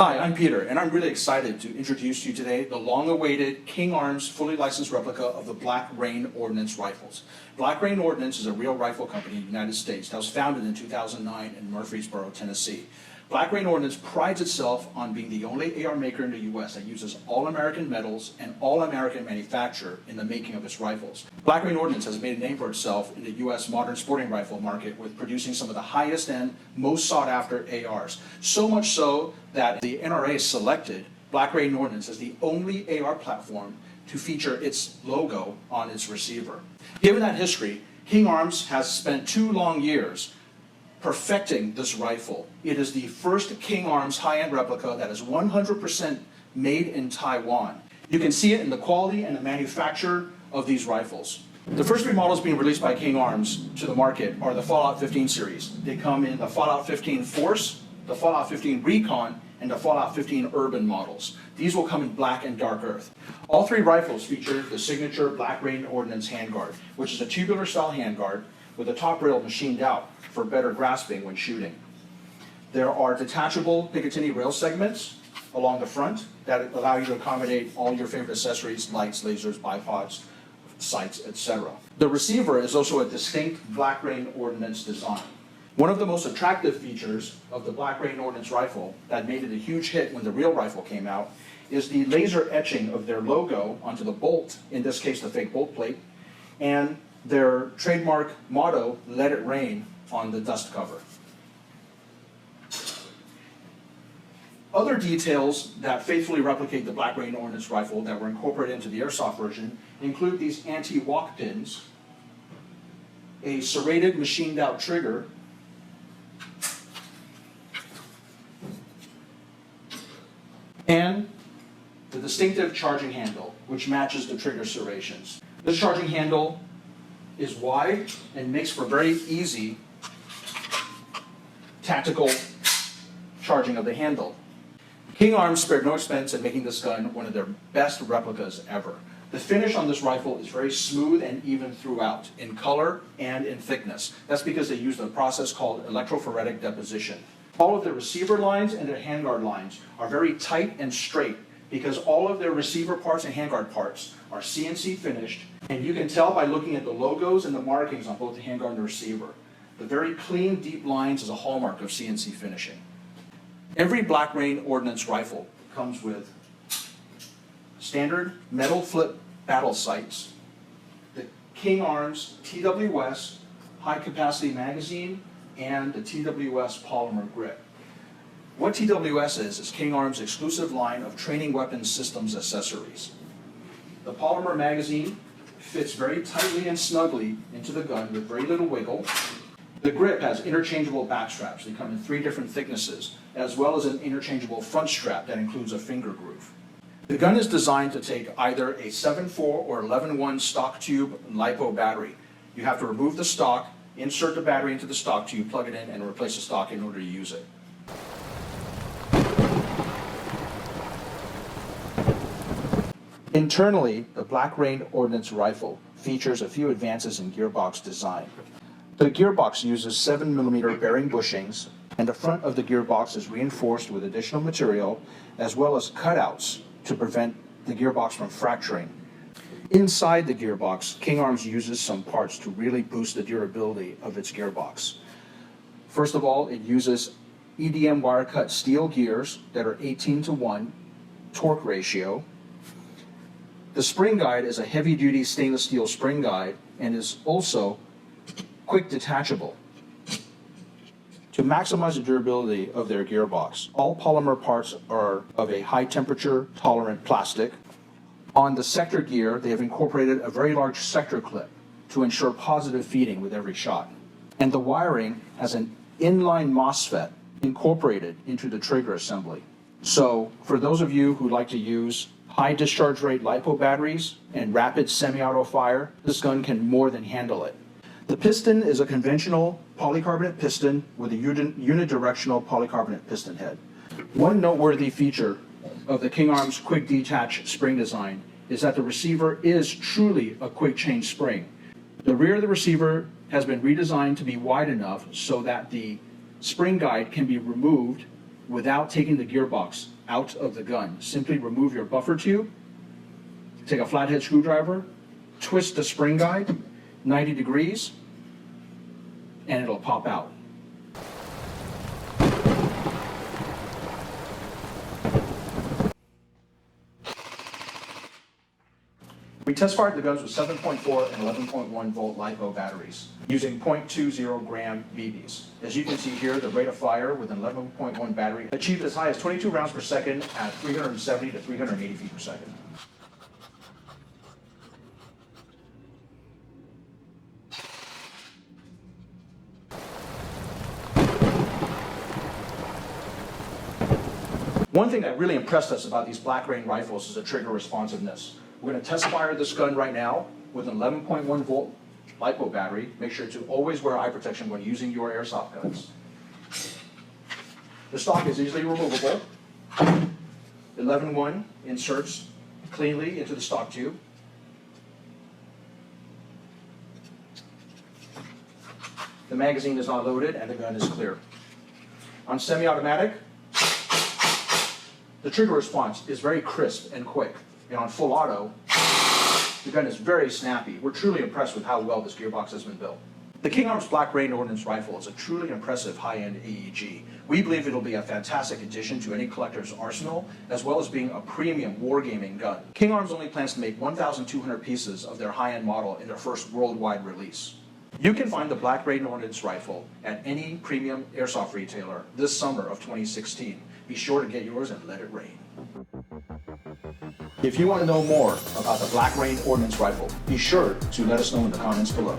Hi, I'm Peter, and I'm really excited to introduce to you today the long-awaited King Arms fully licensed replica of the Black Rain Ordnance rifles. Black Rain Ordnance is a real rifle company in the United States that was founded in 2009 in Murfreesboro, Tennessee. Black Rain Ordnance prides itself on being the only AR maker in the U.S. that uses all-American metals and all-American manufacture in the making of its rifles. Black Rain Ordnance has made a name for itself in the U.S. modern sporting rifle market with producing some of the highest-end, most sought-after ARs. So much so that the NRA selected Black Rain Ordnance as the only AR platform to feature its logo on its receiver. Given that history, King Arms has spent 2 long years perfecting this rifle. It is the first King Arms high-end replica that is 100% made in Taiwan. You can see it in the quality and the manufacture of these rifles. The first 3 models being released by King Arms to the market are the Fallout 15 series. They come in the Fallout 15 Force, the Fallout 15 Recon, and the Fallout 15 Urban models. These will come in black and dark earth. All 3 rifles feature the signature Black Rain Ordnance handguard, which is a tubular style handguard with the top rail machined out for better grasping when shooting. There are detachable Picatinny rail segments along the front that allow you to accommodate all your favorite accessories, lights, lasers, bipods, sights, etc. The receiver is also a distinct Black Rain Ordnance design. One of the most attractive features of the Black Rain Ordnance rifle that made it a huge hit when the real rifle came out is the laser etching of their logo onto the bolt, in this case the fake bolt plate, and their trademark motto, "Let it rain," on the dust cover. Other details that faithfully replicate the Black Rain Ordnance rifle that were incorporated into the Airsoft version include these anti-walk pins, a serrated machined out trigger, and the distinctive charging handle, which matches the trigger serrations. This charging handle is wide and makes for very easy tactical charging of the handle. King Arms spared no expense in making this gun one of their best replicas ever. The finish on this rifle is very smooth and even throughout, in color and in thickness. That's because they used a process called electrophoretic deposition. All of the receiver lines and their handguard lines are very tight and straight because all of their receiver parts and handguard parts are CNC finished, and you can tell by looking at the logos and the markings on both the handguard and the receiver. The very clean, deep lines is a hallmark of CNC finishing. Every Black Rain Ordnance rifle comes with standard metal flip battle sights, the King Arms TWS high-capacity magazine, and the TWS polymer grip. What TWS is King Arms' exclusive line of training weapons systems accessories. The polymer magazine fits very tightly and snugly into the gun with very little wiggle. The grip has interchangeable back straps. They come in 3 different thicknesses, as well as an interchangeable front strap that includes a finger groove. The gun is designed to take either a 7.4 or 11.1 stock tube LiPo battery. You have to remove the stock, insert the battery into the stock tube, plug it in, and replace the stock in order to use it. Internally, the Black Rain Ordnance rifle features a few advances in gearbox design. The gearbox uses 7mm bearing bushings, and the front of the gearbox is reinforced with additional material, as well as cutouts to prevent the gearbox from fracturing. Inside the gearbox, King Arms uses some parts to really boost the durability of its gearbox. First of all, it uses EDM wire-cut steel gears that are 18:1 torque ratio. The spring guide is a heavy-duty stainless steel spring guide and is also quick detachable. To maximize the durability of their gearbox, all polymer parts are of a high-temperature tolerant plastic. On the sector gear, they have incorporated a very large sector clip to ensure positive feeding with every shot. And the wiring has an inline MOSFET incorporated into the trigger assembly. So for those of you who like to use high discharge rate LiPo batteries and rapid semi-auto fire, this gun can more than handle it. The piston is a conventional polycarbonate piston with a unidirectional polycarbonate piston head. One noteworthy feature of the King Arms quick detach spring design is that the receiver is truly a quick change spring. The rear of the receiver has been redesigned to be wide enough so that the spring guide can be removed without taking the gearbox out of the gun. Simply remove your buffer tube, take a flathead screwdriver, twist the spring guide 90 degrees, and it'll pop out. We test fired the guns with 7.4 and 11.1 volt LiPo batteries using 0.20 gram BBs. As you can see here, the rate of fire with an 11.1 battery achieved as high as 22 rounds per second at 370 to 380 feet per second. One thing that really impressed us about these Black Rain rifles is the trigger responsiveness. We're going to test fire this gun right now with an 11.1 volt LiPo battery. Make sure to always wear eye protection when using your airsoft guns. The stock is easily removable. 11.1 inserts cleanly into the stock tube. The magazine is not loaded and the gun is clear. On semi-automatic, the trigger response is very crisp and quick. And on full auto, the gun is very snappy. We're truly impressed with how well this gearbox has been built. The King Arms Black Rain Ordnance Rifle is a truly impressive high-end AEG. We believe it'll be a fantastic addition to any collector's arsenal, as well as being a premium wargaming gun. King Arms only plans to make 1,200 pieces of their high-end model in their first worldwide release. You can find the Black Rain Ordnance Rifle at any premium airsoft retailer this summer of 2016. Be sure to get yours and let it rain. If you want to know more about the Black Rain Ordnance Rifle, be sure to let us know in the comments below.